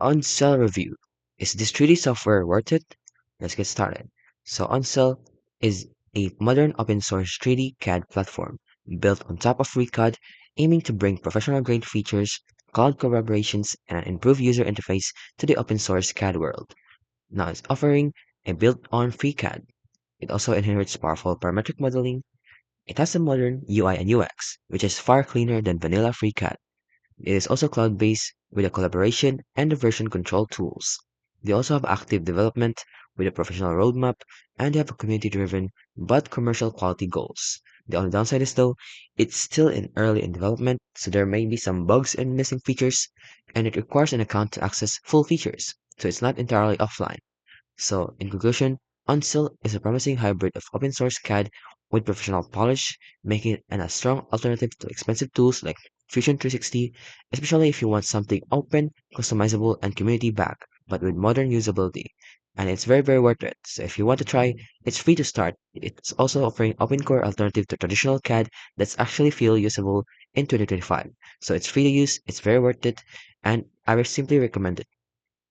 Ondsel review. Is this 3D software worth it? Let's get started. So Ondsel is a modern open source 3D CAD platform built on top of FreeCAD, aiming to bring professional grade features, cloud collaborations, and an improved user interface to the open source CAD world. Now it's offering a built-on FreeCAD. It also inherits powerful parametric modeling. It has a modern UI and UX, which is far cleaner than vanilla FreeCAD. It is also cloud-based with a collaboration and the version control tools. They also have active development with a professional roadmap, and they have a community-driven but commercial quality goals. The only downside is though, it's still early in development, so there may be some bugs and missing features, and it requires an account to access full features, so it's not entirely offline. So, in conclusion, Onsil is a promising hybrid of open source CAD with professional polish, making it a strong alternative to expensive tools like Fusion 360, especially if you want something open, customizable, and community backed, but with modern usability. And it's very, very worth it. So if you want to try, it's free to start. It's also offering open core alternative to traditional CAD that's actually feel usable in 2025. So it's free to use, it's very worth it, and I would simply recommend it.